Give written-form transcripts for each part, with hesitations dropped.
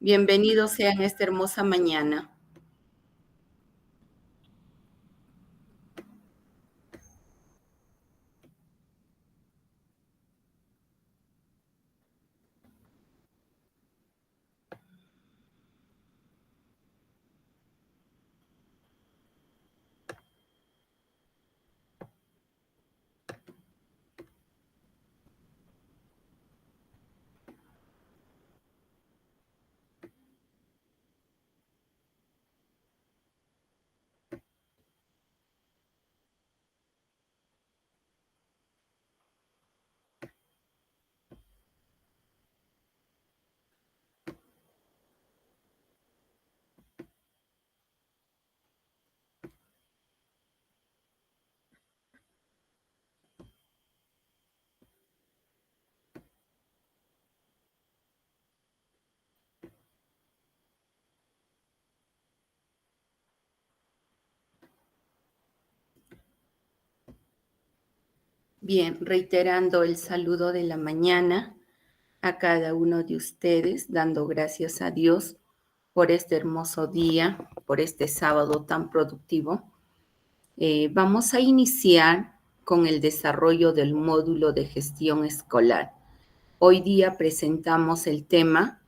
Bienvenidos sean esta hermosa mañana. Bien, reiterando el saludo de la mañana a cada uno de ustedes, dando gracias a Dios por este hermoso día, por este sábado tan productivo. Vamos a iniciar con el desarrollo del módulo de gestión escolar. Hoy día presentamos el tema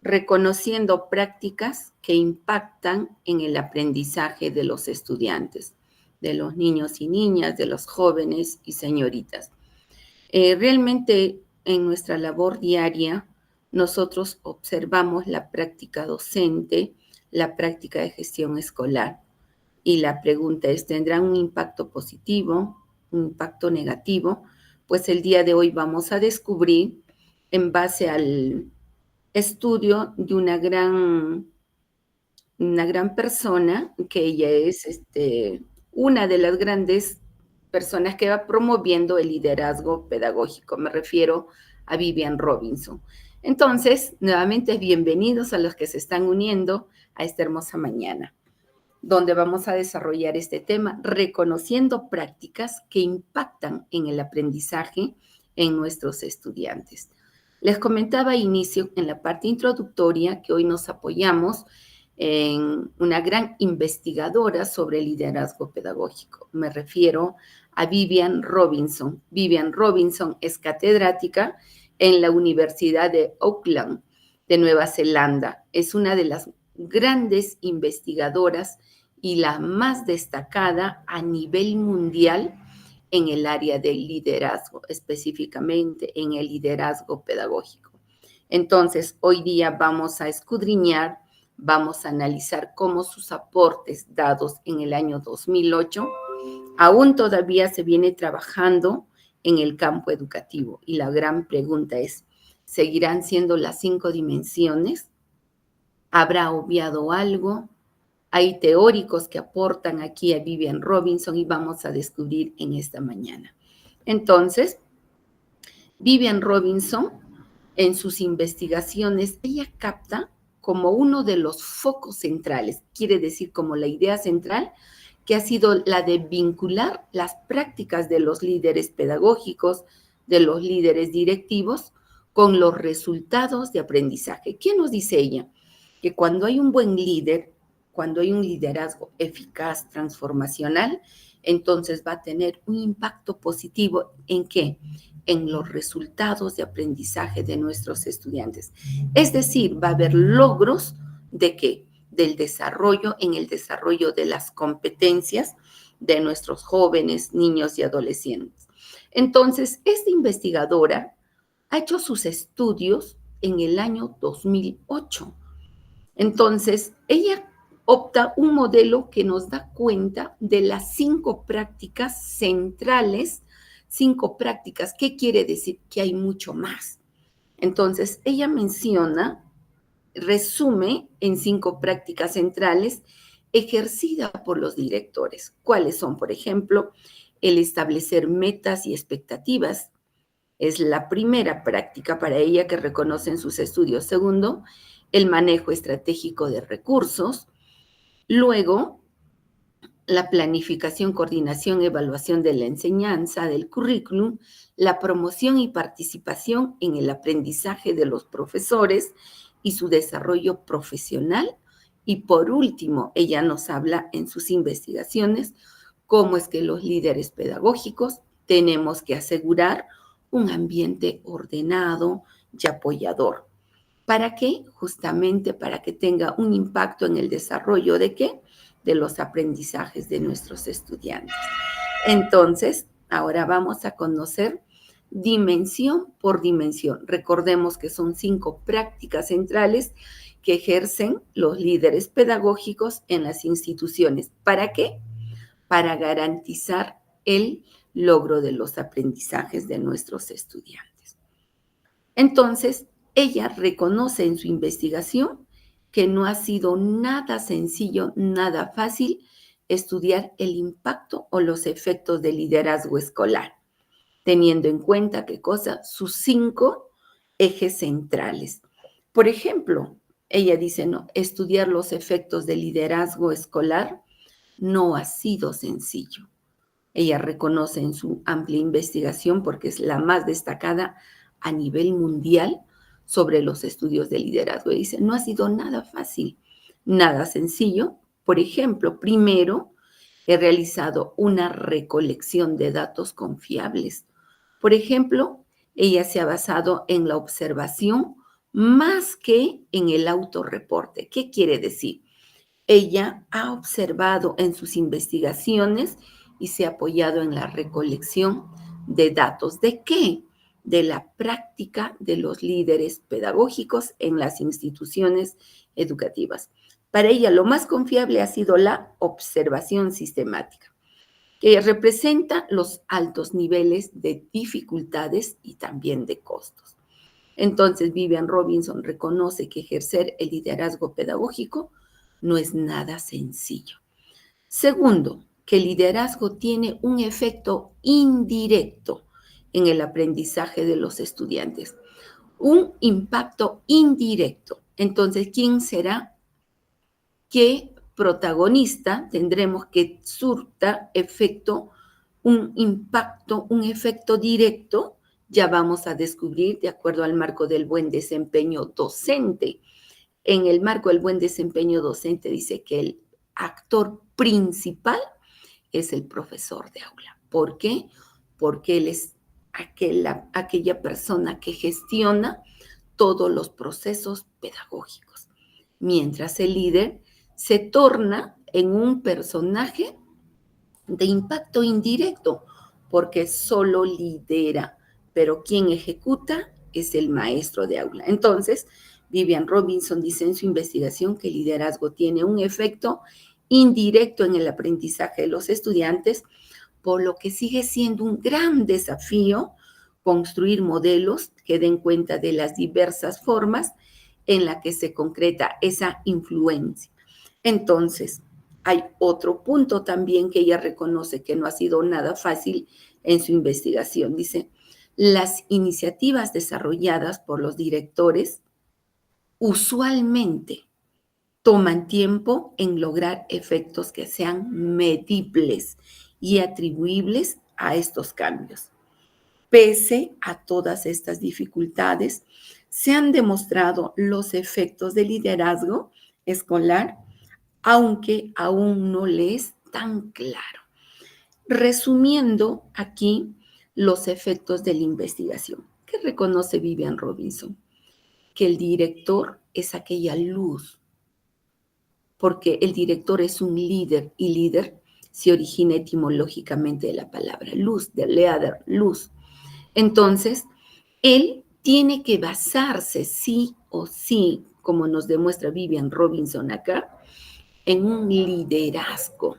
reconociendo prácticas que impactan en el aprendizaje de los estudiantes, de los niños y niñas, de los jóvenes y señoritas. Realmente en nuestra labor diaria nosotros observamos la práctica docente, la práctica de gestión escolar. Y la pregunta es, ¿tendrán un impacto positivo, un impacto negativo? Pues el día de hoy vamos a descubrir en base al estudio de una gran persona, que ella es una de las grandes personas que va promoviendo el liderazgo pedagógico. Me refiero a Vivian Robinson. Entonces, nuevamente, bienvenidos a los que se están uniendo a esta hermosa mañana, donde vamos a desarrollar este tema, reconociendo prácticas que impactan en el aprendizaje en nuestros estudiantes. Les comentaba a inicio, en la parte introductoria, que hoy nos apoyamos en una gran investigadora sobre liderazgo pedagógico. Me refiero a Vivian Robinson. Vivian Robinson es catedrática en la Universidad de Auckland, de Nueva Zelanda. Es una de las grandes investigadoras y la más destacada a nivel mundial en el área del liderazgo, específicamente en el liderazgo pedagógico. Entonces, hoy día vamos a escudriñar, vamos a analizar cómo sus aportes dados en el año 2008 aún todavía se viene trabajando en el campo educativo. Y la gran pregunta es, ¿seguirán siendo las 5 dimensiones? ¿Habrá obviado algo? Hay teóricos que aportan aquí a Vivian Robinson y vamos a descubrir en esta mañana. Entonces, Vivian Robinson, en sus investigaciones, ella capta como uno de los focos centrales, quiere decir como la idea central, que ha sido la de vincular las prácticas de los líderes pedagógicos, de los líderes directivos, con los resultados de aprendizaje. ¿Qué nos dice ella? Que cuando hay un buen líder, cuando hay un liderazgo eficaz, transformacional, entonces va a tener un impacto positivo ¿en qué? En los resultados de aprendizaje de nuestros estudiantes. Es decir, va a haber logros de qué? Del desarrollo, en el desarrollo de las competencias de nuestros jóvenes, niños y adolescentes. Entonces, esta investigadora ha hecho sus estudios en el año 2008. Entonces, ella opta un modelo que nos da cuenta de las 5 prácticas centrales. 5 prácticas, ¿qué quiere decir? Que hay mucho más. Entonces, ella menciona, resume en 5 prácticas centrales ejercidas por los directores. ¿Cuáles son? Por ejemplo, el establecer metas y expectativas. Es la primera práctica para ella que reconoce en sus estudios. Segundo, el manejo estratégico de recursos. Luego, la planificación, coordinación, evaluación de la enseñanza, del currículum, la promoción y participación en el aprendizaje de los profesores y su desarrollo profesional. Y por último, ella nos habla en sus investigaciones cómo es que los líderes pedagógicos tenemos que asegurar un ambiente ordenado y apoyador. ¿Para qué? Justamente para que tenga un impacto en el desarrollo de qué? De los aprendizajes de nuestros estudiantes. Entonces, ahora vamos a conocer dimensión por dimensión. Recordemos que son 5 prácticas centrales que ejercen los líderes pedagógicos en las instituciones. ¿Para qué? Para garantizar el logro de los aprendizajes de nuestros estudiantes. Entonces, ella reconoce en su investigación que no ha sido nada sencillo, nada fácil estudiar el impacto o los efectos del liderazgo escolar, teniendo en cuenta qué cosa, sus 5 ejes centrales. Por ejemplo, ella dice, no, estudiar los efectos del liderazgo escolar no ha sido sencillo. Ella reconoce en su amplia investigación, porque es la más destacada a nivel mundial sobre los estudios de liderazgo. Y dice, no ha sido nada fácil, nada sencillo. Por ejemplo, primero, he realizado una recolección de datos confiables. Por ejemplo, ella se ha basado en la observación más que en el autorreporte. ¿Qué quiere decir? Ella ha observado en sus investigaciones y se ha apoyado en la recolección de datos. ¿De qué? De la práctica de los líderes pedagógicos en las instituciones educativas. Para ella, lo más confiable ha sido la observación sistemática, que representa los altos niveles de dificultades y también de costos. Entonces, Vivian Robinson reconoce que ejercer el liderazgo pedagógico no es nada sencillo. Segundo, que el liderazgo tiene un efecto indirecto en el aprendizaje de los estudiantes, un impacto indirecto. Entonces, ¿quién será? ¿Qué protagonista tendremos que surta efecto, un impacto, un efecto directo? Ya vamos a descubrir de acuerdo al marco del buen desempeño docente. En el marco del buen desempeño docente dice que el actor principal es el profesor de aula. ¿Por qué? Porque él es aquella persona que gestiona todos los procesos pedagógicos, mientras el líder se torna en un personaje de impacto indirecto, porque solo lidera, pero quien ejecuta es el maestro de aula. Entonces, Vivian Robinson dice en su investigación que el liderazgo tiene un efecto indirecto en el aprendizaje de los estudiantes, por lo que sigue siendo un gran desafío construir modelos que den cuenta de las diversas formas en las que se concreta esa influencia. Entonces, hay otro punto también que ella reconoce que no ha sido nada fácil en su investigación. Dice, las iniciativas desarrolladas por los directores usualmente toman tiempo en lograr efectos que sean medibles y atribuibles a estos cambios. Pese a todas estas dificultades, se han demostrado los efectos del liderazgo escolar, aunque aún no le es tan claro. Resumiendo aquí los efectos de la investigación. ¿Qué reconoce Vivian Robinson? Que el director es aquella luz, porque el director es un líder y líder se origina etimológicamente de la palabra luz, de leader, luz. Entonces, él tiene que basarse sí o sí, como nos demuestra Vivian Robinson acá, en un liderazgo.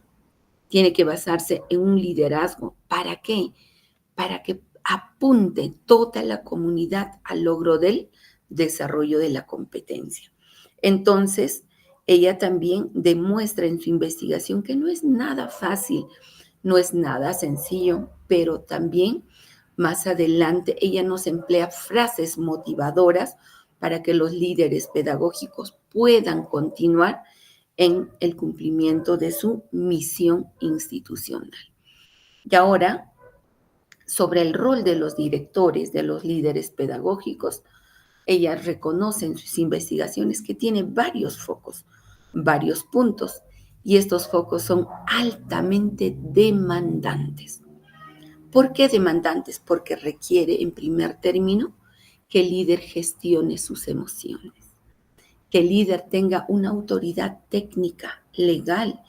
Tiene que basarse en un liderazgo. ¿Para qué? Para que apunte toda la comunidad al logro del desarrollo de la competencia. Entonces, ella también demuestra en su investigación que no es nada fácil, no es nada sencillo, pero también más adelante ella nos emplea frases motivadoras para que los líderes pedagógicos puedan continuar en el cumplimiento de su misión institucional. Y ahora, sobre el rol de los directores, de los líderes pedagógicos, Ella reconoce en sus investigaciones que tiene varios focos, varios puntos, y estos focos son altamente demandantes. ¿Por qué demandantes? Porque requiere, en primer término, que el líder gestione sus emociones, que el líder tenga una autoridad técnica, legal,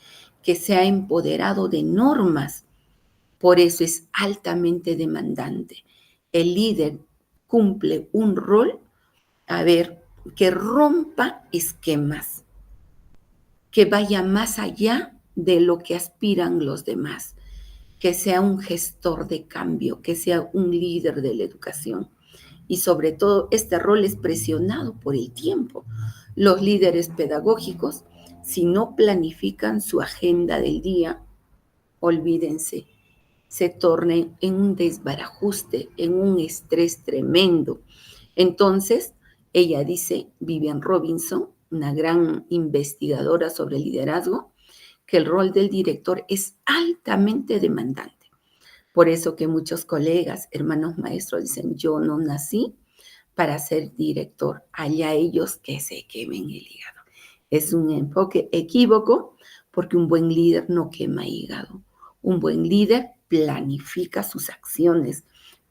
que sea empoderado de normas. Por eso es altamente demandante. El líder cumple un rol, a ver, que rompa esquemas, que vaya más allá de lo que aspiran los demás, que sea un gestor de cambio, que sea un líder de la educación. Y sobre todo, este rol es presionado por el tiempo. Los líderes pedagógicos, si no planifican su agenda del día, olvídense, se tornen en un desbarajuste, en un estrés tremendo. Entonces, ella dice, Vivian Robinson, una gran investigadora sobre liderazgo, que el rol del director es altamente demandante. Por eso que muchos colegas, hermanos maestros, dicen, yo no nací para ser director, allá ellos que se quemen el hígado. Es un enfoque equívoco porque un buen líder no quema hígado. Un buen líder planifica sus acciones,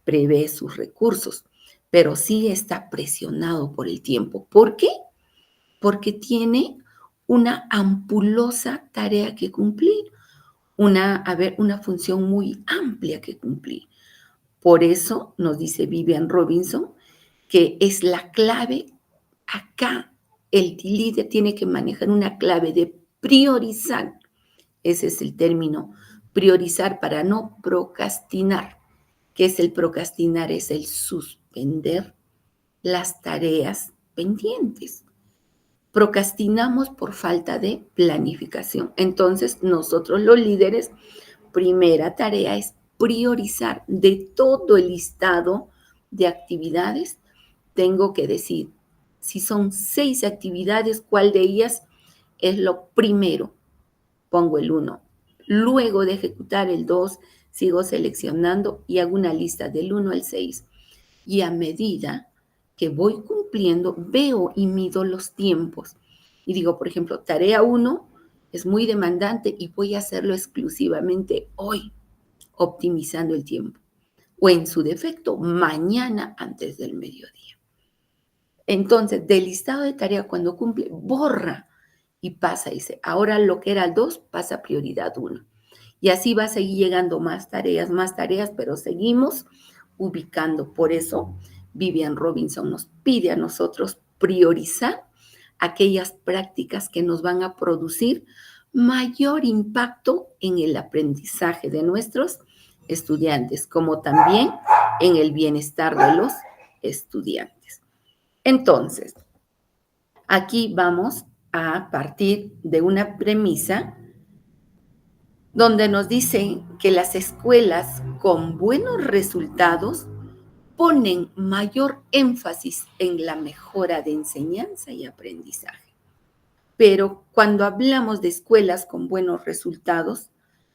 prevé sus recursos, pero sí está presionado por el tiempo. ¿Por qué? Porque tiene una ampulosa tarea que cumplir, una función muy amplia que cumplir. Por eso nos dice Vivian Robinson que es la clave acá. El líder tiene que manejar una clave de priorizar. Ese es el término, priorizar para no procrastinar. ¿Qué es el procrastinar? Es el suspender las tareas pendientes. Procrastinamos por falta de planificación. Entonces, nosotros los líderes, primera tarea es priorizar de todo el listado de actividades. Tengo que decir, si son 6 actividades, ¿cuál de ellas es lo primero? Pongo el 1. Luego de ejecutar el 2, sigo seleccionando y hago una lista del 1 al 6. Y a medida que voy cumpliendo, veo y mido los tiempos. Y digo, por ejemplo, tarea 1 es muy demandante y voy a hacerlo exclusivamente hoy, optimizando el tiempo. O en su defecto, mañana antes del mediodía. Entonces, del listado de tareas, cuando cumple, borra y pasa, dice, ahora lo que era el 2 pasa a prioridad 1. Y así va a seguir llegando más tareas, pero seguimos ubicando. Por eso, Vivian Robinson nos pide a nosotros priorizar aquellas prácticas que nos van a producir mayor impacto en el aprendizaje de nuestros estudiantes, como también en el bienestar de los estudiantes. Entonces, aquí vamos a partir de una premisa donde nos dicen que las escuelas con buenos resultados ponen mayor énfasis en la mejora de enseñanza y aprendizaje. Pero cuando hablamos de escuelas con buenos resultados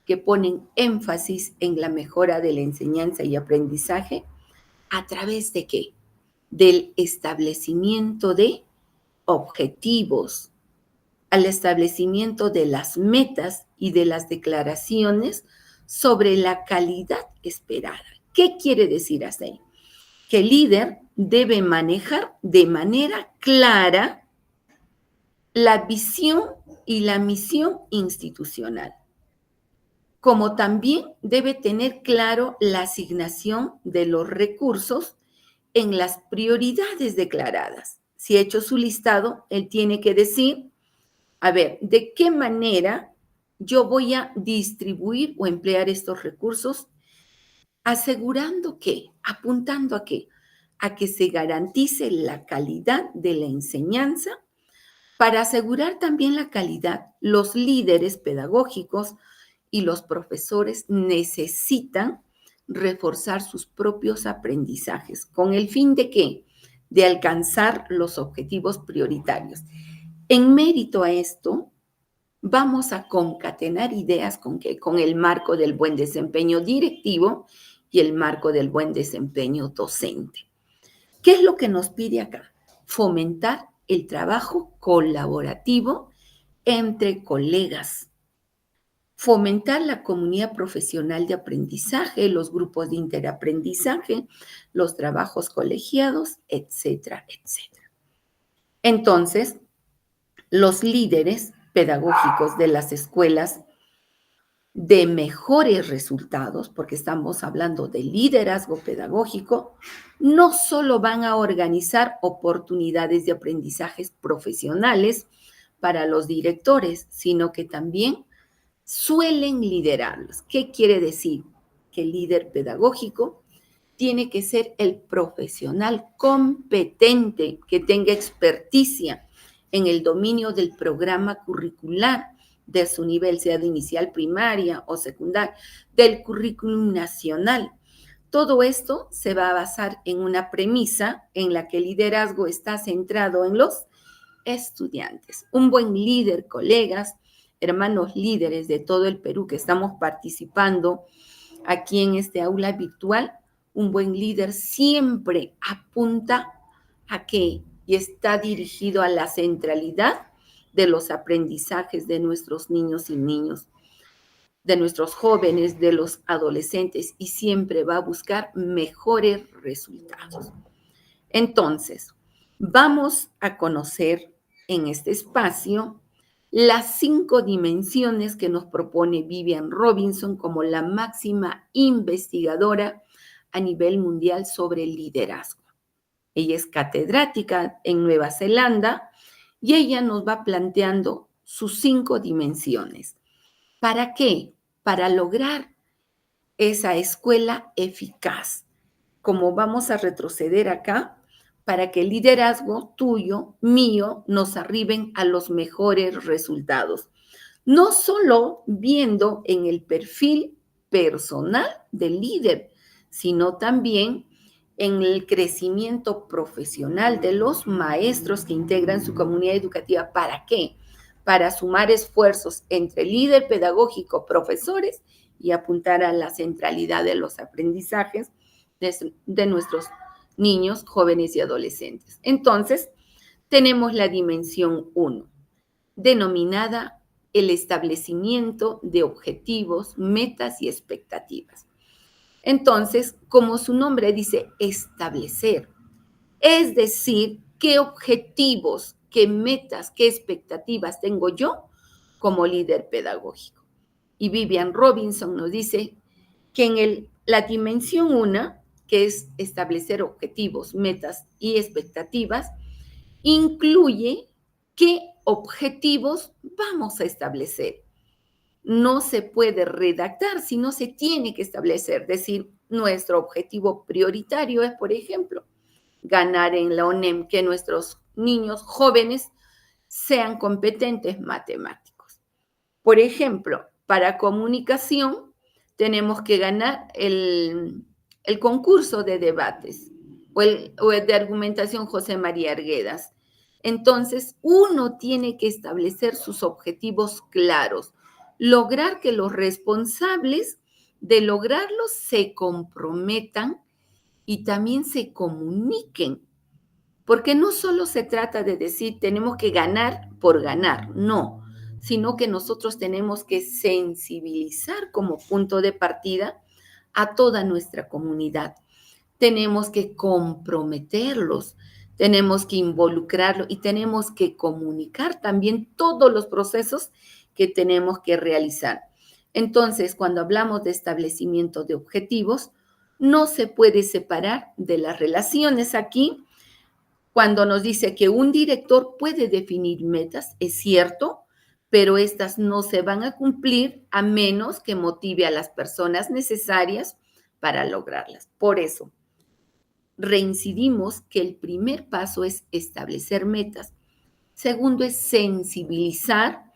que ponen énfasis en la mejora de la enseñanza y aprendizaje, ¿a través de qué? Del establecimiento de objetivos, al establecimiento de las metas y de las declaraciones sobre la calidad esperada. ¿Qué quiere decir así? Que el líder debe manejar de manera clara la visión y la misión institucional, como también debe tener claro la asignación de los recursos en las prioridades declaradas. Si ha hecho su listado, él tiene que decir, a ver, ¿de qué manera yo voy a distribuir o emplear estos recursos? Asegurando que, apuntando a qué, a que se garantice la calidad de la enseñanza. Para asegurar también la calidad, los líderes pedagógicos y los profesores necesitan reforzar sus propios aprendizajes. ¿Con el fin de qué? De alcanzar los objetivos prioritarios. En mérito a esto, vamos a concatenar ideas con el marco del buen desempeño directivo y el marco del buen desempeño docente. ¿Qué es lo que nos pide acá? fomentar el trabajo colaborativo entre colegas, fomentar la comunidad profesional de aprendizaje, los grupos de interaprendizaje, los trabajos colegiados, etcétera, etcétera. Entonces, los líderes pedagógicos de las escuelas de mejores resultados, porque estamos hablando de liderazgo pedagógico, no solo van a organizar oportunidades de aprendizajes profesionales para los directores, sino que también suelen liderarlos. ¿Qué quiere decir? Que el líder pedagógico tiene que ser el profesional competente que tenga experticia en el dominio del programa curricular de su nivel, sea de inicial, primaria o secundaria, del currículum nacional. Todo esto se va a basar en una premisa en la que el liderazgo está centrado en los estudiantes. Un buen líder, colegas, hermanos líderes de todo el Perú que estamos participando aquí en este aula virtual, un buen líder siempre apunta a qué y está dirigido a la centralidad de los aprendizajes de nuestros niños y niños, de nuestros jóvenes, de los adolescentes, y siempre va a buscar mejores resultados. Entonces, vamos a conocer en este espacio las 5 dimensiones que nos propone Vivian Robinson como la máxima investigadora a nivel mundial sobre el liderazgo. Ella es catedrática en Nueva Zelanda y ella nos va planteando sus 5 dimensiones. ¿Para qué? Para lograr esa escuela eficaz. Como vamos a retroceder acá, para que el liderazgo tuyo, mío, nos arriben a los mejores resultados. No solo viendo en el perfil personal del líder, sino también en el crecimiento profesional de los maestros que integran su comunidad educativa. ¿Para qué? Para sumar esfuerzos entre líder pedagógico, profesores y apuntar a la centralidad de los aprendizajes de nuestros niños, jóvenes y adolescentes. Entonces, tenemos la dimensión 1, denominada el establecimiento de objetivos, metas y expectativas. Entonces, como su nombre dice, establecer, es decir, qué objetivos, qué metas, qué expectativas tengo yo como líder pedagógico. Y Vivian Robinson nos dice que en la dimensión 1, que es establecer objetivos, metas y expectativas, incluye qué objetivos vamos a establecer. No se puede redactar, sino se tiene que establecer. Es decir, nuestro objetivo prioritario es, por ejemplo, ganar en la ONEM, que nuestros niños jóvenes sean competentes matemáticos. Por ejemplo, para comunicación tenemos que ganar el concurso de debates o el de argumentación José María Arguedas. Entonces, uno tiene que establecer sus objetivos claros, lograr que los responsables de lograrlos se comprometan y también se comuniquen, porque no solo se trata de decir tenemos que ganar por ganar, no, sino que nosotros tenemos que sensibilizar como punto de partida a toda nuestra comunidad. Tenemos que comprometerlos, tenemos que involucrarlos y tenemos que comunicar también todos los procesos que tenemos que realizar. Entonces, cuando hablamos de establecimiento de objetivos, no se puede separar de las relaciones aquí. Cuando nos dice que un director puede definir metas, es cierto, pero estas no se van a cumplir a menos que motive a las personas necesarias para lograrlas. Por eso, reincidimos que el primer paso es establecer metas. Segundo es sensibilizar.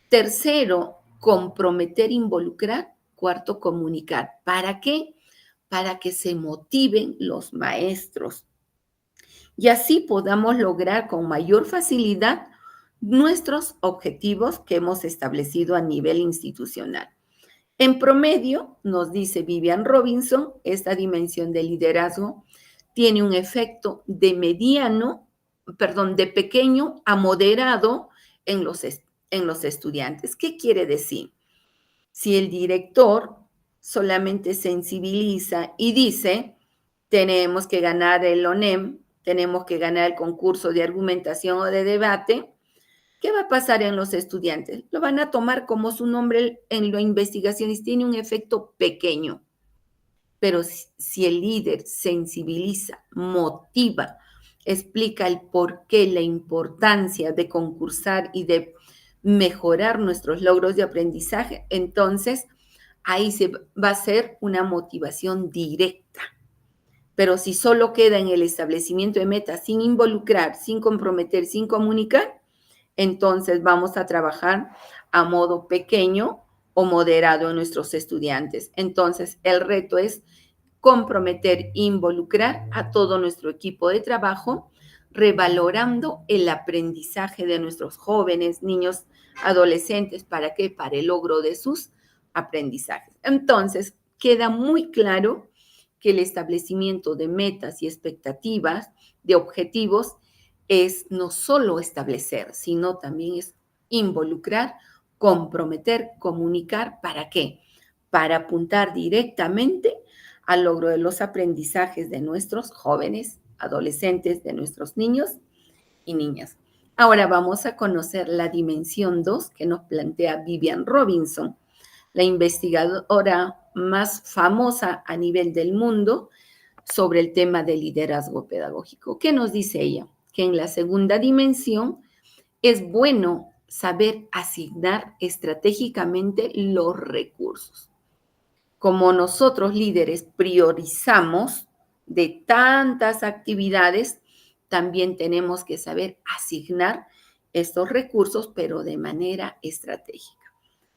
Tercero, comprometer, involucrar. Cuarto, comunicar. ¿Para qué? Para que se motiven los maestros y así podamos lograr con mayor facilidad nuestros objetivos que hemos establecido a nivel institucional. En promedio, nos dice Vivian Robinson, esta dimensión de liderazgo tiene un efecto de mediano perdón, de pequeño a moderado en en los estudiantes. ¿Qué quiere decir? Si el director solamente sensibiliza y dice, tenemos que ganar el ONEM, tenemos que ganar el concurso de argumentación o de debate, ¿qué va a pasar en los estudiantes? Lo van a tomar como su nombre en la investigación y tiene un efecto pequeño. Pero si el líder sensibiliza, motiva, explica el porqué, la importancia de concursar y de mejorar nuestros logros de aprendizaje, entonces ahí se va a ser una motivación directa. Pero si solo queda en el establecimiento de metas sin involucrar, sin comprometer, sin comunicar, entonces vamos a trabajar a modo pequeño o moderado en nuestros estudiantes. Entonces, el reto es comprometer, involucrar a todo nuestro equipo de trabajo, revalorando el aprendizaje de nuestros jóvenes, niños, adolescentes, ¿para qué? Para el logro de sus aprendizajes. Entonces, queda muy claro que el establecimiento de metas y expectativas, de objetivos, es no solo establecer, sino también es involucrar, comprometer, comunicar, ¿para qué? Para apuntar directamente al logro de los aprendizajes de nuestros jóvenes, adolescentes, de nuestros niños y niñas. Ahora vamos a conocer la dimensión 2 que nos plantea Vivian Robinson, la investigadora más famosa a nivel del mundo sobre el tema del liderazgo pedagógico. ¿Qué nos dice ella? Que en la segunda dimensión es bueno saber asignar estratégicamente los recursos. Como nosotros líderes priorizamos de tantas actividades, también tenemos que saber asignar estos recursos, pero de manera estratégica.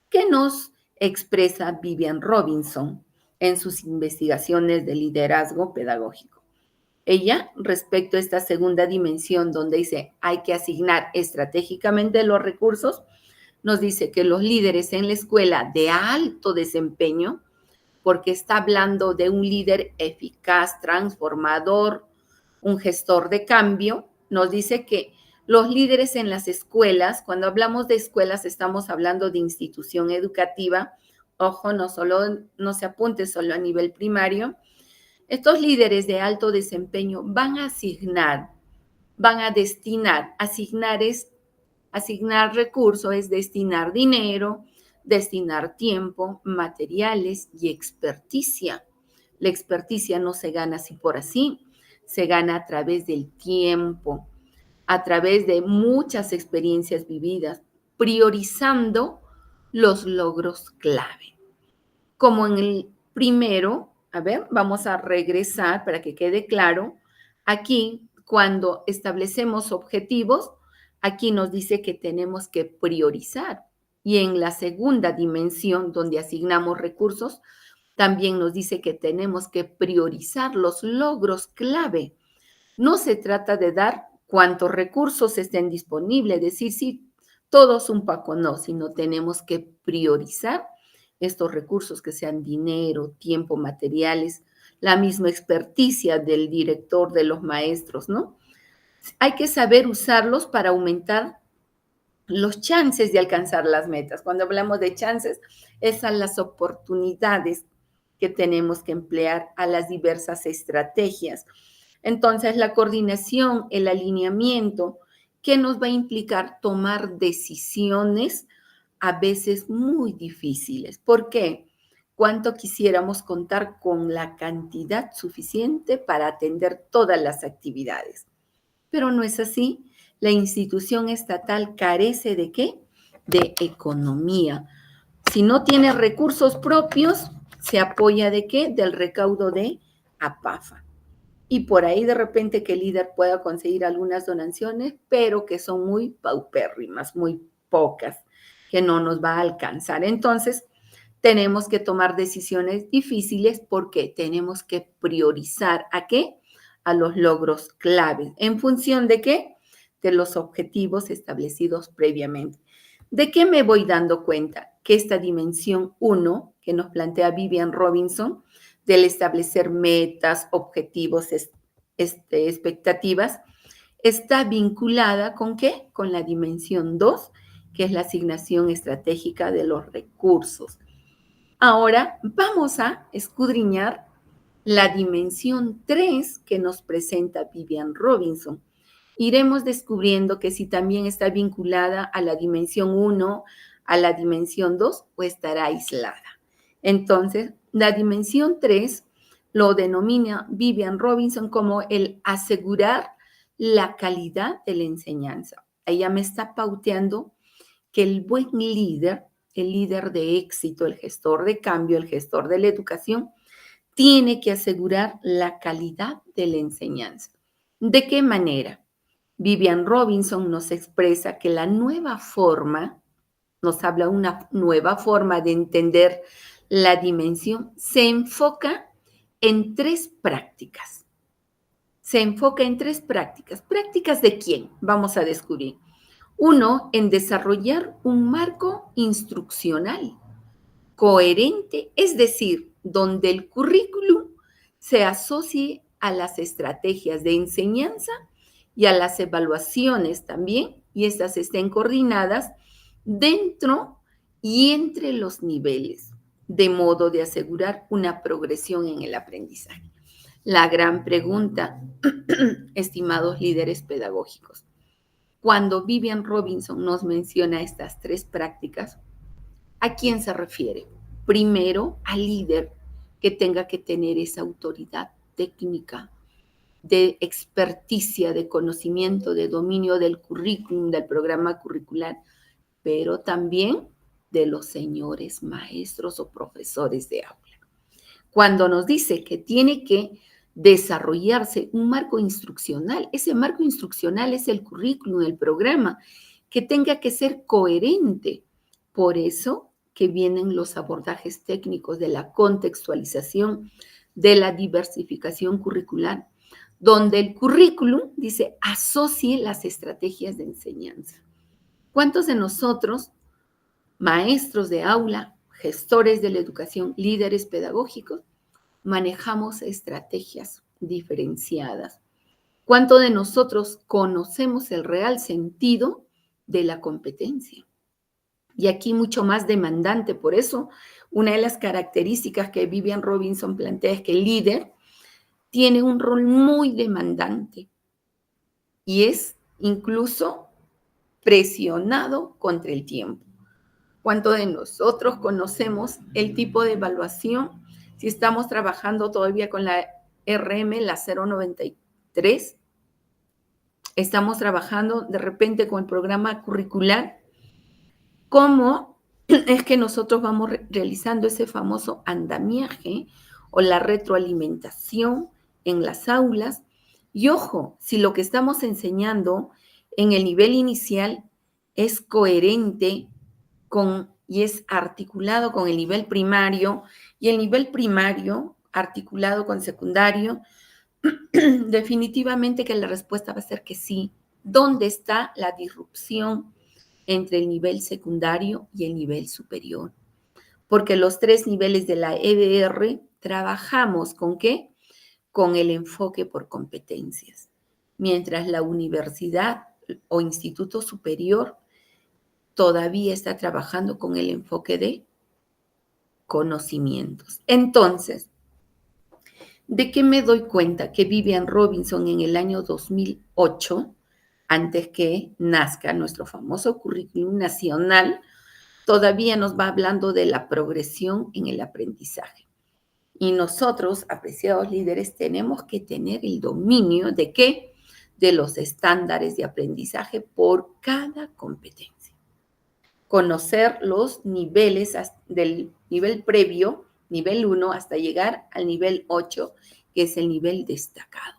¿Qué nos expresa Vivian Robinson en sus investigaciones de liderazgo pedagógico? Ella, respecto a esta segunda dimensión donde dice hay que asignar estratégicamente los recursos, nos dice que los líderes en la escuela de alto desempeño, porque está hablando de un líder eficaz, transformador, un gestor de cambio, nos dice que los líderes en las escuelas, cuando hablamos de escuelas estamos hablando de institución educativa, ojo, no se apunte solo a nivel primario. Estos líderes de alto desempeño van a asignar, van a destinar, asignar recursos, es destinar dinero, destinar tiempo, materiales y experticia. La experticia no se gana así por así, se gana a través del tiempo, a través de muchas experiencias vividas, priorizando los logros clave. Como en el primero, a ver, vamos a regresar para que quede claro. Aquí, cuando establecemos objetivos, aquí nos dice que tenemos que priorizar. Y en la segunda dimensión, donde asignamos recursos, también nos dice que tenemos que priorizar los logros clave. No se trata de dar cuantos recursos estén disponibles, decir, sí, todos un poco, no, sino tenemos que priorizar estos recursos que sean dinero, tiempo, materiales, la misma experticia del director, de los maestros, ¿no? Hay que saber usarlos para aumentar los chances de alcanzar las metas. Cuando hablamos de chances, esas son las oportunidades que tenemos que emplear a las diversas estrategias. Entonces, la coordinación, el alineamiento, ¿qué nos va a implicar tomar decisiones a veces muy difíciles? ¿Por qué? ¿Cuánto quisiéramos contar con la cantidad suficiente para atender todas las actividades? Pero no es así. La institución estatal carece ¿de qué? De economía. Si no tiene recursos propios, se apoya ¿de qué? Del recaudo de APAFA. Y por ahí de repente que el líder pueda conseguir algunas donaciones, pero que son muy paupérrimas, muy pocas, que no nos va a alcanzar. Entonces, tenemos que tomar decisiones difíciles porque tenemos que priorizar ¿a qué? A los logros claves. ¿En función de qué? De los objetivos establecidos previamente. ¿De qué me voy dando cuenta? Que esta dimensión 1 que nos plantea Vivian Robinson, del establecer metas, objetivos, expectativas, está vinculada ¿con qué? Con la dimensión 2, que es la asignación estratégica de los recursos. Ahora vamos a escudriñar la dimensión 3 que nos presenta Vivian Robinson. Iremos descubriendo que si también está vinculada a la dimensión 1, a la dimensión 2 o estará aislada. Entonces, la dimensión 3 lo denomina Vivian Robinson como el asegurar la calidad de la enseñanza. Ella me está pauteando que el buen líder, el líder de éxito, el gestor de cambio, el gestor de la educación, tiene que asegurar la calidad de la enseñanza. ¿De qué manera? Vivian Robinson nos expresa que la nueva forma, nos habla una nueva forma de entender la dimensión, se enfoca en tres prácticas. Se enfoca en tres prácticas. ¿Prácticas de quién? Vamos a descubrir. Uno, en desarrollar un marco instruccional coherente, es decir, donde el currículum se asocie a las estrategias de enseñanza y a las evaluaciones también, y estas estén coordinadas dentro y entre los niveles, de modo de asegurar una progresión en el aprendizaje. La gran pregunta, estimados líderes pedagógicos, cuando Vivian Robinson nos menciona estas tres prácticas, ¿a quién se refiere? Primero, al líder que tenga que tener esa autoridad técnica, de experticia, de conocimiento, de dominio del currículum, del programa curricular, pero también de los señores maestros o profesores de aula. Cuando nos dice que tiene que desarrollarse un marco instruccional, ese marco instruccional es el currículum, el programa, que tenga que ser coherente. Por eso que vienen los abordajes técnicos de la contextualización, de la diversificación curricular, donde el currículum, dice, asocie las estrategias de enseñanza. ¿Cuántos de nosotros, maestros de aula, gestores de la educación, líderes pedagógicos, manejamos estrategias diferenciadas? ¿Cuánto de nosotros conocemos el real sentido de la competencia? Y aquí mucho más demandante. Por eso, una de las características que Vivian Robinson plantea es que el líder tiene un rol muy demandante y es incluso presionado contra el tiempo. ¿Cuánto de nosotros conocemos el tipo de evaluación? Si estamos trabajando todavía con la RM, la 093, estamos trabajando de repente con el programa curricular, ¿cómo es que nosotros vamos realizando ese famoso andamiaje o la retroalimentación en las aulas? Y ojo, si lo que estamos enseñando en el nivel inicial es coherente y es articulado con el nivel primario, y el nivel primario articulado con secundario, definitivamente que la respuesta va a ser que sí. ¿Dónde está la disrupción entre el nivel secundario y el nivel superior? Porque los tres niveles de la EBR trabajamos ¿con qué? Con el enfoque por competencias, mientras la universidad o instituto superior todavía está trabajando con el enfoque de conocimientos. Entonces, ¿de qué me doy cuenta? Que Vivian Robinson en el año 2008, antes que nazca nuestro famoso currículum nacional, todavía nos va hablando de la progresión en el aprendizaje. Y nosotros, apreciados líderes, tenemos que tener el dominio de ¿qué? De los estándares de aprendizaje por cada competencia. Conocer los niveles del nivel previo, nivel 1, hasta llegar al nivel 8, que es el nivel destacado.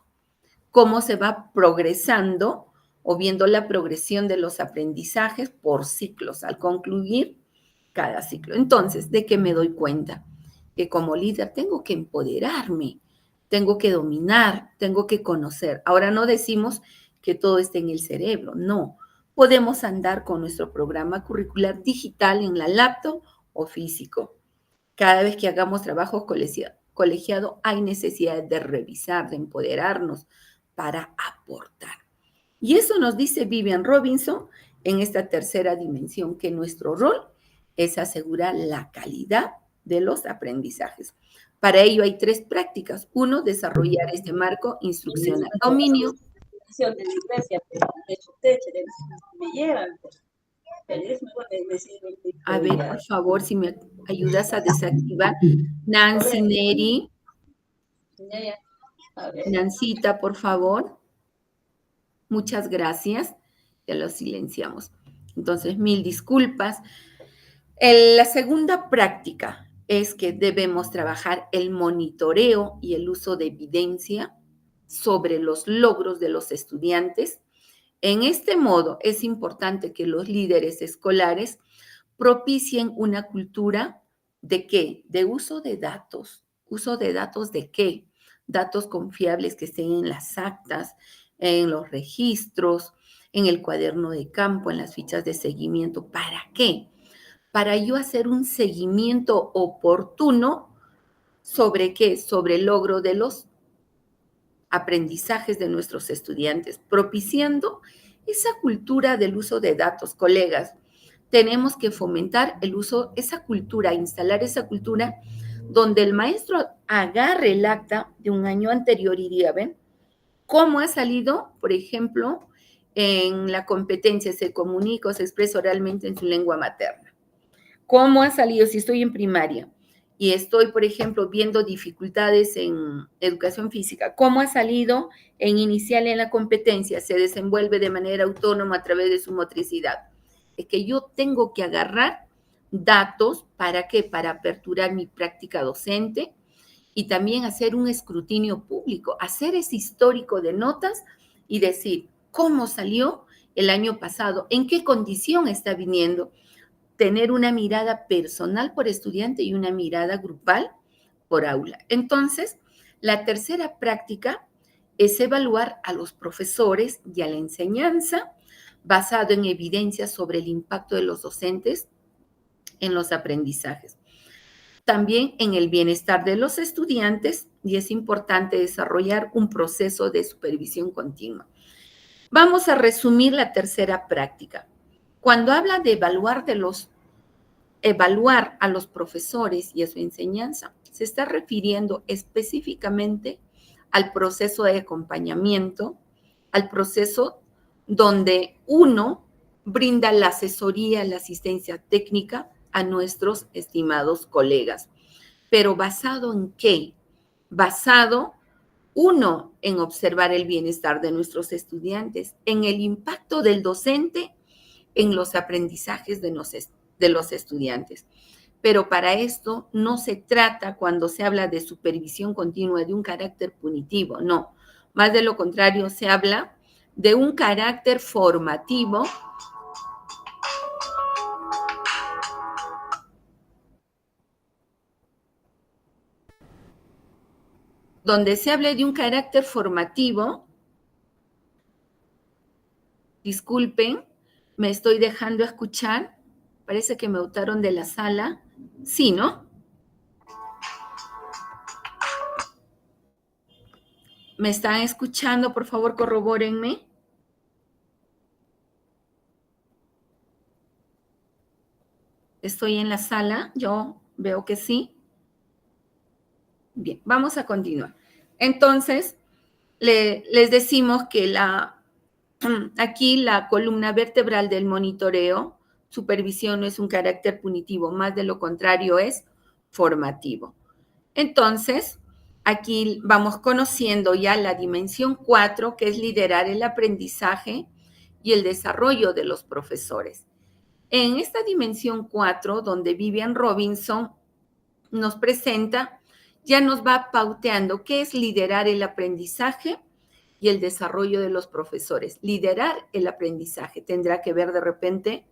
Cómo se va progresando o viendo la progresión de los aprendizajes por ciclos al concluir cada ciclo. Entonces, ¿de qué me doy cuenta? Que como líder tengo que empoderarme, tengo que dominar, tengo que conocer. Ahora no decimos que todo esté en el cerebro, no. Podemos andar con nuestro programa curricular digital en la laptop o físico. Cada vez que hagamos trabajos colegiado hay necesidad de revisar, de empoderarnos para aportar. Y eso nos dice Vivian Robinson en esta tercera dimensión, que nuestro rol es asegurar la calidad de los aprendizajes. Para ello hay 3 prácticas. 1, desarrollar este marco instruccional. Dominio. De la iglesia, de Chuteche, me llevan. A ver, por favor, si me ayudas a desactivar. Nancy, Neri. Nancita, por favor. Muchas gracias. Ya lo silenciamos. Entonces, 1000 disculpas. La segunda práctica es que debemos trabajar el monitoreo y el uso de evidencia sobre los logros de los estudiantes. En este modo, es importante que los líderes escolares propicien una cultura ¿de qué? De uso de datos. ¿Uso de datos de qué? Datos confiables que estén en las actas, en los registros, en el cuaderno de campo, en las fichas de seguimiento. ¿Para qué? Para yo hacer un seguimiento oportuno sobre qué, sobre el logro de los aprendizajes de nuestros estudiantes, propiciando esa cultura del uso de datos. Colegas, tenemos que fomentar el uso, esa cultura, instalar esa cultura donde el maestro agarre el acta de un año anterior y diga, ¿ven? ¿Cómo ha salido, por ejemplo, en la competencia, se comunica o se expresa oralmente en su lengua materna? ¿Cómo ha salido si estoy en primaria y estoy, por ejemplo, viendo dificultades en educación física? ¿Cómo ha salido en inicial en la competencia? Se desenvuelve de manera autónoma a través de su motricidad. Es que yo tengo que agarrar datos, ¿para qué? Para aperturar mi práctica docente y también hacer un escrutinio público, hacer ese histórico de notas y decir cómo salió el año pasado, en qué condición está viniendo, tener una mirada personal por estudiante y una mirada grupal por aula. Entonces, la tercera práctica es evaluar a los profesores y a la enseñanza basado en evidencias sobre el impacto de los docentes en los aprendizajes. También en el bienestar de los estudiantes, y es importante desarrollar un proceso de supervisión continua. Vamos a resumir la tercera práctica. Cuando habla de evaluar a los profesores y a su enseñanza, se está refiriendo específicamente al proceso de acompañamiento, al proceso donde uno brinda la asesoría, la asistencia técnica a nuestros estimados colegas. Pero ¿basado en qué? Basado, uno, en observar el bienestar de nuestros estudiantes, en el impacto del docente en los aprendizajes de los estudiantes. Pero para esto no se trata, cuando se habla de supervisión continua, de un carácter punitivo, no. Más de lo contrario, se habla de un carácter formativo donde se hable de un carácter formativo. Disculpen, me estoy dejando escuchar. Parece que me botaron de la sala. Sí, ¿no? ¿Me están escuchando? Por favor, corrobórenme. Estoy en la sala. Yo veo que sí. Bien, vamos a continuar. Entonces, les decimos que aquí la columna vertebral del monitoreo, supervisión, no es un carácter punitivo, más de lo contrario es formativo. Entonces, aquí vamos conociendo ya la dimensión 4, que es liderar el aprendizaje y el desarrollo de los profesores. En esta dimensión 4, donde Vivian Robinson nos presenta, ya nos va pauteando qué es liderar el aprendizaje y el desarrollo de los profesores. Liderar el aprendizaje tendrá que ver de repente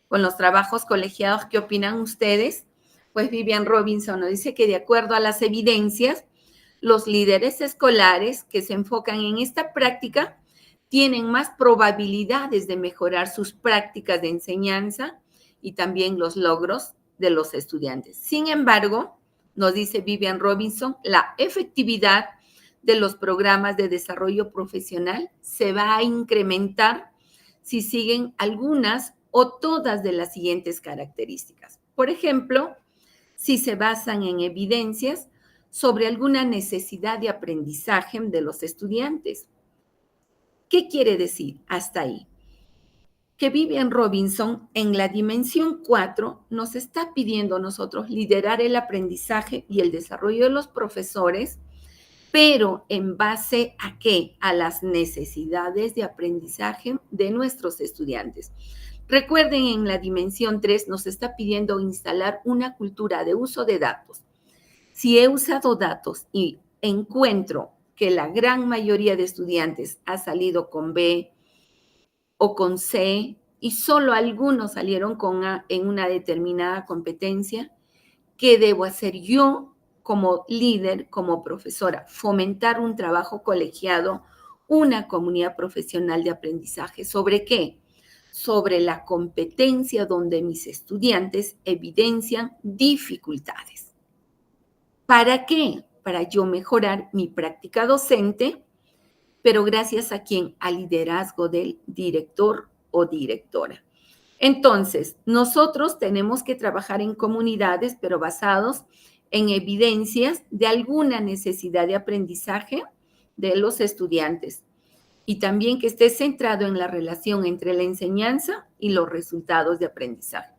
con los trabajos colegiados. ¿Qué opinan ustedes? Pues Vivian Robinson nos dice que de acuerdo a las evidencias, los líderes escolares que se enfocan en esta práctica tienen más probabilidades de mejorar sus prácticas de enseñanza y también los logros de los estudiantes. Sin embargo, nos dice Vivian Robinson, la efectividad de los programas de desarrollo profesional se va a incrementar si siguen algunas o todas de las siguientes características. Por ejemplo, si se basan en evidencias sobre alguna necesidad de aprendizaje de los estudiantes. ¿Qué quiere decir hasta ahí? Que Vivian Robinson en la dimensión 4 nos está pidiendo a nosotros liderar el aprendizaje y el desarrollo de los profesores, pero ¿en base a qué? A las necesidades de aprendizaje de nuestros estudiantes. Recuerden, en la dimensión 3 nos está pidiendo instalar una cultura de uso de datos. Si he usado datos y encuentro que la gran mayoría de estudiantes ha salido con B o con C y solo algunos salieron con A en una determinada competencia, ¿qué debo hacer yo como líder, como profesora? Fomentar un trabajo colegiado, una comunidad profesional de aprendizaje. ¿Sobre qué? Sobre la competencia donde mis estudiantes evidencian dificultades. ¿Para qué? Para yo mejorar mi práctica docente, pero gracias a quién? Al liderazgo del director o directora. Entonces, nosotros tenemos que trabajar en comunidades, pero basados en evidencias de alguna necesidad de aprendizaje de los estudiantes y también que esté centrado en la relación entre la enseñanza y los resultados de aprendizaje.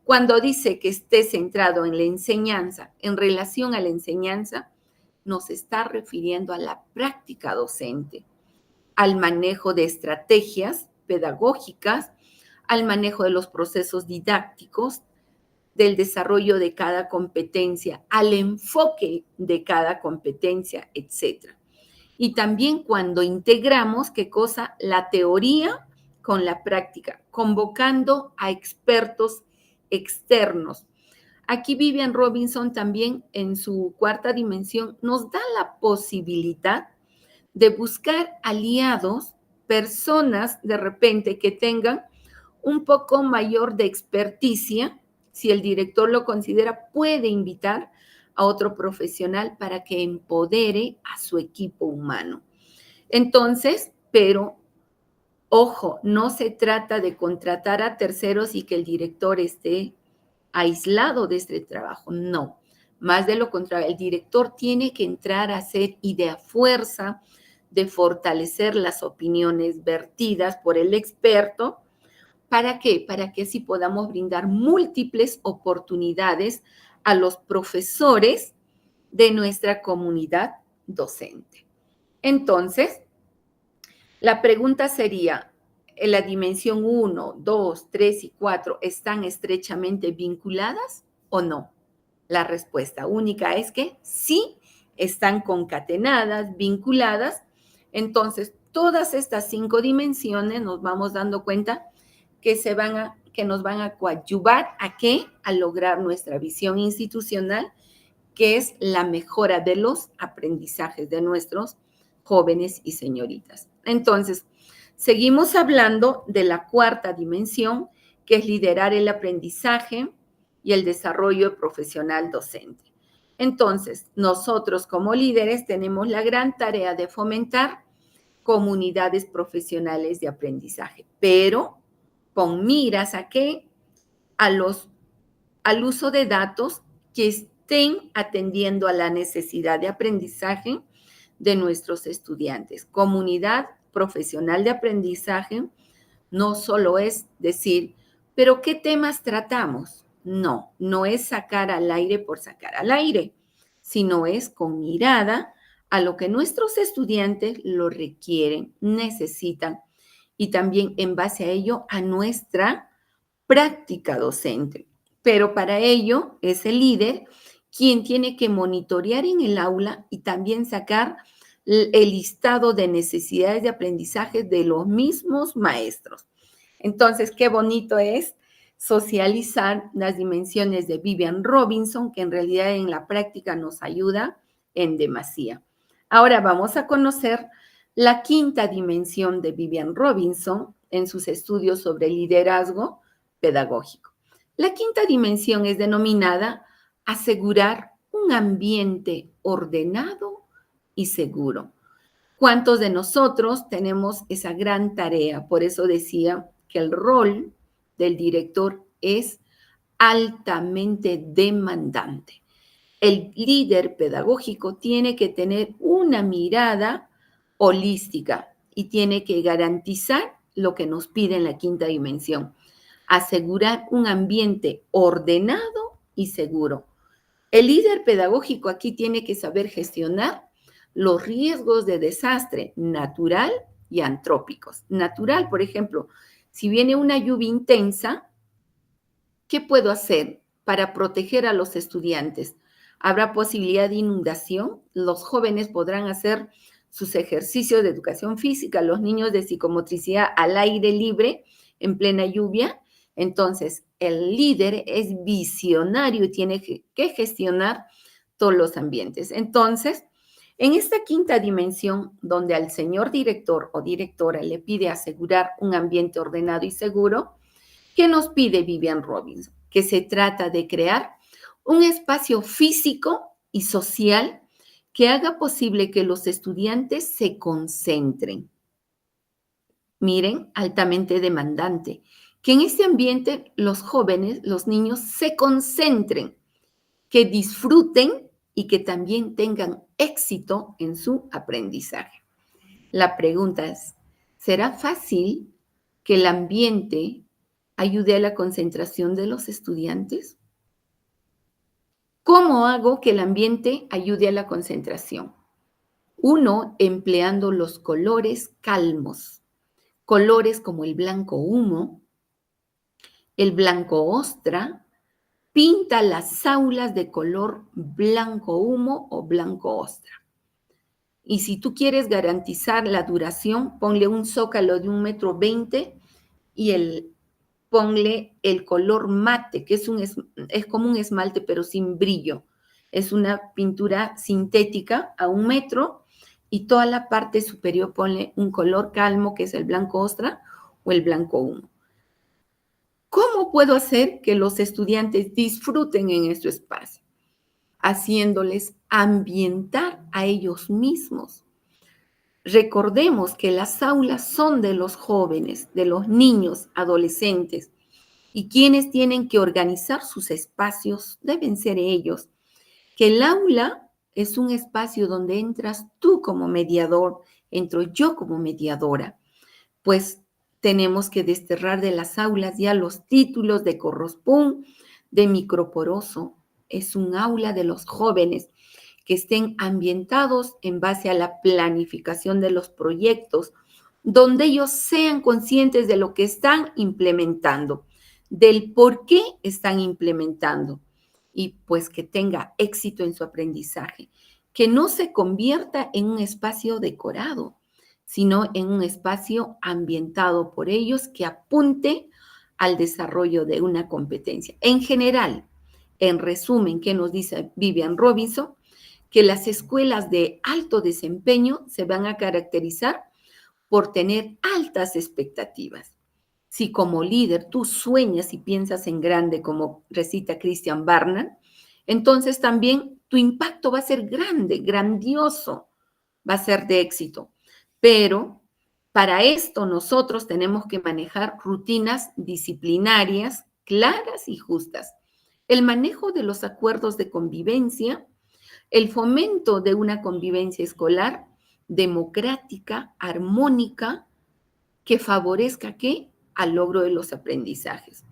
Cuando dice que esté centrado en la enseñanza, en relación a la enseñanza, nos está refiriendo a la práctica docente, al manejo de estrategias pedagógicas, al manejo de los procesos didácticos, del desarrollo de cada competencia, al enfoque de cada competencia, etc. Y también cuando integramos, ¿qué cosa? La teoría con la práctica, convocando a expertos externos. Aquí Vivian Robinson también en su cuarta dimensión nos da la posibilidad de buscar aliados, personas de repente que tengan un poco mayor de experticia. Si el director lo considera, puede invitar a otro profesional para que empodere a su equipo humano. Entonces, pero ojo, no se trata de contratar a terceros y que el director esté aislado de este trabajo, no. Más de lo contrario, el director tiene que entrar a hacer y de a fuerza de fortalecer las opiniones vertidas por el experto. ¿Para qué? Para que así podamos brindar múltiples oportunidades a los profesores de nuestra comunidad docente. Entonces, la pregunta sería, ¿en la dimensión 1, 2, 3 y 4 están estrechamente vinculadas o no? La respuesta única es que sí, están concatenadas, vinculadas. Entonces, todas estas 5 dimensiones nos vamos dando cuenta que nos van a coadyuvar ¿a qué? A lograr nuestra visión institucional, que es la mejora de los aprendizajes de nuestros jóvenes y señoritas. Entonces, seguimos hablando de la cuarta dimensión, que es liderar el aprendizaje y el desarrollo profesional docente. Entonces, nosotros como líderes tenemos la gran tarea de fomentar comunidades profesionales de aprendizaje, pero con miras a qué? Al uso de datos que estén atendiendo a la necesidad de aprendizaje de nuestros estudiantes. Comunidad profesional de aprendizaje no solo es decir, pero ¿qué temas tratamos? No, no es sacar al aire por sacar al aire, sino es con mirada a lo que nuestros estudiantes lo requieren, necesitan y también en base a ello a nuestra práctica docente. Pero para ello es el líder quien tiene que monitorear en el aula y también sacar el listado de necesidades de aprendizaje de los mismos maestros. Entonces, qué bonito es socializar las dimensiones de Vivian Robinson, que en realidad en la práctica nos ayuda en demasía. Ahora vamos a conocer la quinta dimensión de Vivian Robinson en sus estudios sobre liderazgo pedagógico. La quinta dimensión es denominada asegurar un ambiente ordenado y seguro. ¿Cuántos de nosotros tenemos esa gran tarea? Por eso decía que el rol del director es altamente demandante. El líder pedagógico tiene que tener una mirada holística y tiene que garantizar lo que nos pide en la quinta dimensión, asegurar un ambiente ordenado y seguro. El líder pedagógico aquí tiene que saber gestionar los riesgos de desastre natural y antrópicos. Natural, por ejemplo, si viene una lluvia intensa, ¿qué puedo hacer para proteger a los estudiantes? ¿Habrá posibilidad de inundación? Los jóvenes podrán hacer sus ejercicios de educación física, los niños de psicomotricidad al aire libre en plena lluvia. Entonces, el líder es visionario y tiene que gestionar todos los ambientes. Entonces, en esta quinta dimensión, donde al señor director o directora le pide asegurar un ambiente ordenado y seguro, ¿qué nos pide Vivian Robinson? Que se trata de crear un espacio físico y social que haga posible que los estudiantes se concentren. Miren, altamente demandante. Que en este ambiente los jóvenes, los niños, se concentren, que disfruten y que también tengan éxito en su aprendizaje. La pregunta es, ¿será fácil que el ambiente ayude a la concentración de los estudiantes? ¿Cómo hago que el ambiente ayude a la concentración? Uno, empleando los colores calmos, colores como el blanco humo, el blanco ostra, pinta las aulas de color blanco humo o blanco ostra. Y si tú quieres garantizar la duración, ponle un zócalo de 1,20 m y ponle el color mate, que es como un esmalte, pero sin brillo. Es una pintura sintética a 1 metro y toda la parte superior ponle un color calmo, que es el blanco ostra o el blanco humo. ¿Cómo puedo hacer que los estudiantes disfruten en este espacio? Haciéndoles ambientar a ellos mismos. Recordemos que las aulas son de los jóvenes, de los niños, adolescentes, y quienes tienen que organizar sus espacios deben ser ellos. Que el aula es un espacio donde entras tú como mediador, entro yo como mediadora, pues tenemos que desterrar de las aulas ya los títulos de corrospún, de microporoso. Es un aula de los jóvenes que estén ambientados en base a la planificación de los proyectos, donde ellos sean conscientes de lo que están implementando, del por qué están implementando y pues que tenga éxito en su aprendizaje, que no se convierta en un espacio decorado, sino en un espacio ambientado por ellos que apunte al desarrollo de una competencia. En general, en resumen, ¿qué nos dice Vivian Robinson? Que las escuelas de alto desempeño se van a caracterizar por tener altas expectativas. Si como líder tú sueñas y piensas en grande, como recita Christian Barnard, entonces también tu impacto va a ser grande, grandioso, va a ser de éxito. Pero para esto nosotros tenemos que manejar rutinas disciplinarias claras y justas. El manejo de los acuerdos de convivencia, el fomento de una convivencia escolar democrática, armónica, que favorezca ¿qué? Al logro de los aprendizajes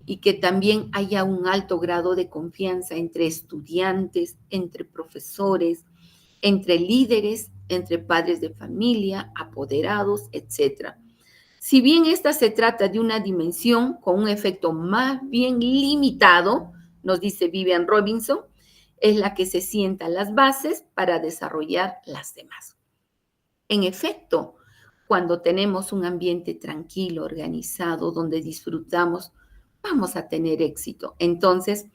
y que también haya un alto grado de confianza entre estudiantes, entre profesores, entre líderes, entre padres de familia, apoderados, etc. Si bien esta se trata de una dimensión con un efecto más bien limitado, nos dice Vivian Robinson, es la que se sienta las bases para desarrollar las demás. En efecto, cuando tenemos un ambiente tranquilo, organizado, donde disfrutamos, vamos a tener éxito. Entonces,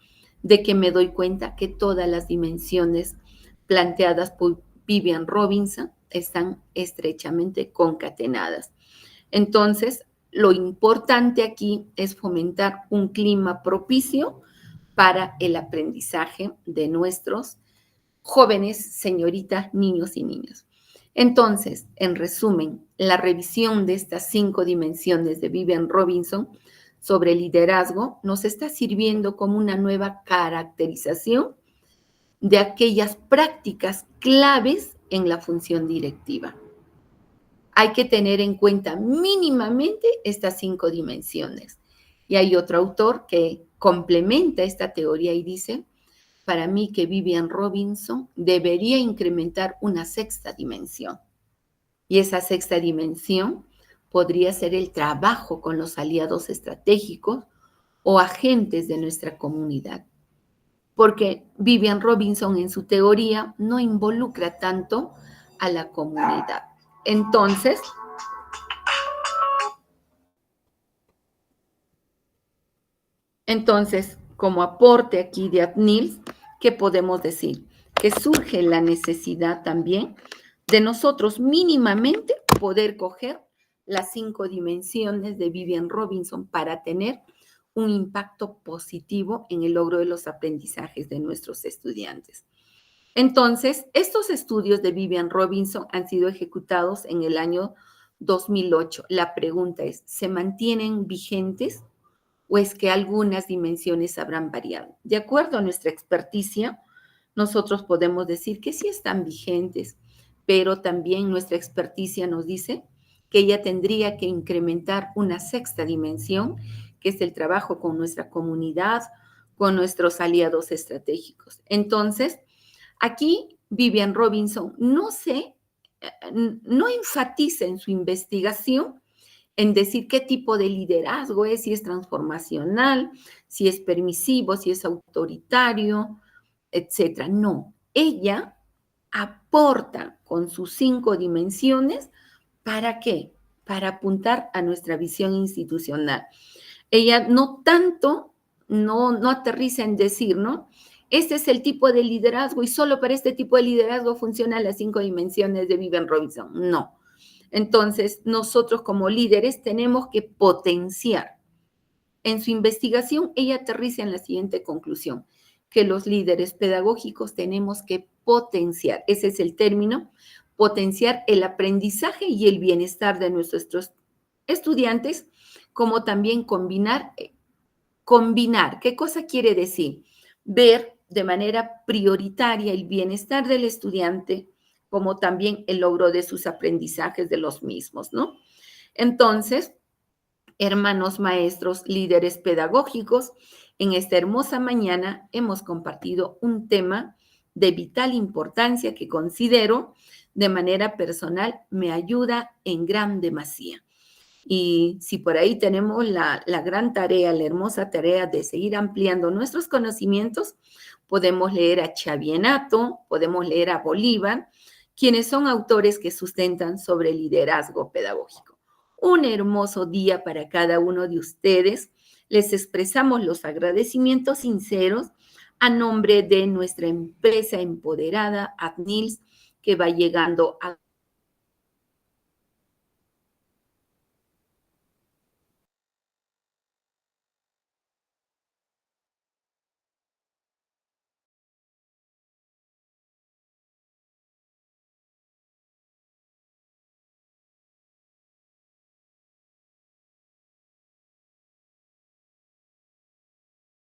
¿de qué me doy cuenta? Que todas las dimensiones planteadas por Vivian Robinson están estrechamente concatenadas. Entonces, lo importante aquí es fomentar un clima propicio para el aprendizaje de nuestros jóvenes, señoritas, niños y niñas. Entonces, en resumen, la revisión de estas 5 dimensiones de Vivian Robinson sobre liderazgo nos está sirviendo como una nueva caracterización de aquellas prácticas claves en la función directiva. Hay que tener en cuenta mínimamente estas 5 dimensiones. Y hay otro autor que complementa esta teoría y dice, para mí que Vivian Robinson debería incrementar una 6ª dimensión. Y esa 6ª dimensión podría ser el trabajo con los aliados estratégicos o agentes de nuestra comunidad. Porque Vivian Robinson en su teoría no involucra tanto a la comunidad. Entonces, como aporte aquí de Adnils, ¿qué podemos decir? Que surge la necesidad también de nosotros mínimamente poder coger las 5 dimensiones de Vivian Robinson para tener un impacto positivo en el logro de los aprendizajes de nuestros estudiantes. Entonces, estos estudios de Vivian Robinson han sido ejecutados en el año 2008. La pregunta es, ¿se mantienen vigentes o es que algunas dimensiones habrán variado? De acuerdo a nuestra experticia, nosotros podemos decir que sí están vigentes, pero también nuestra experticia nos dice que ella tendría que incrementar una 6ª dimensión, que es el trabajo con nuestra comunidad, con nuestros aliados estratégicos. Entonces, aquí Vivian Robinson no enfatiza en su investigación en decir qué tipo de liderazgo es, si es transformacional, si es permisivo, si es autoritario, etcétera. No, ella aporta con sus 5 dimensiones, ¿para qué? Para apuntar a nuestra visión institucional. Ella no tanto, no aterriza en decir, ¿no? Este es el tipo de liderazgo y solo para este tipo de liderazgo funcionan las 5 dimensiones de Vivian Robinson. No. Entonces, nosotros como líderes tenemos que potenciar. En su investigación, ella aterriza en la siguiente conclusión, que los líderes pedagógicos tenemos que potenciar, ese es el término, potenciar el aprendizaje y el bienestar de nuestros estudiantes, como también combinar. ¿Qué cosa quiere decir? Ver de manera prioritaria el bienestar del estudiante, como también el logro de sus aprendizajes de los mismos, ¿no? Entonces, hermanos maestros, líderes pedagógicos, en esta hermosa mañana hemos compartido un tema de vital importancia que considero de manera personal me ayuda en gran demasía. Y si por ahí tenemos la gran tarea, la hermosa tarea de seguir ampliando nuestros conocimientos, podemos leer a Chavianato, podemos leer a Bolívar, quienes son autores que sustentan sobre el liderazgo pedagógico. Un hermoso día para cada uno de ustedes. Les expresamos los agradecimientos sinceros a nombre de nuestra empresa empoderada, Adnils, que va llegando a